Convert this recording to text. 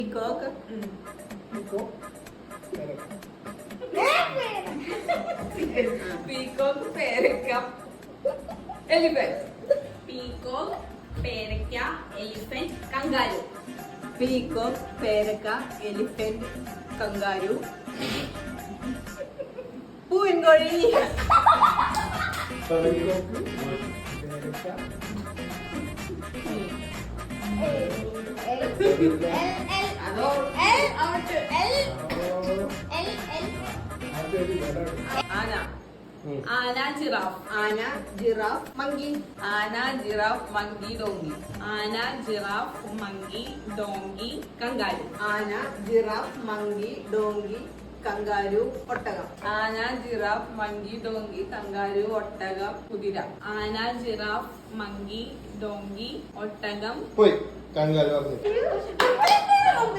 Peacock peacock പേരക്ക elephant. Peacock, പേരയ്ക്ക, elephant, kangaroo. Peacock പേരക്ക എലിഫന്റ് കങ്കാരു പൂവിൻകോഴി അതോ L out L L L. ആന. ആന ജിറാഫ്. ആന ജിറാഫ് മങ്കി ആന ജിറാഫ് മങ്കി ഡോങ്കി. ആന ജിറാഫ് മങ്കി ഡോങ്കി കങ്കാരു. ആന ജിറാഫ് മങ്കി ഡോങ്കി കങ്കാരു ഒട്ടകം ആന ജിറാഫ് മങ്കി ഡോങ്കി കങ്കാരു ഒട്ടകം കുതിര. ആന ജിറാഫ് മങ്കി ഡോങ്കി ഒട്ടകം പോയി കങ്കാരു പറഞ്ഞു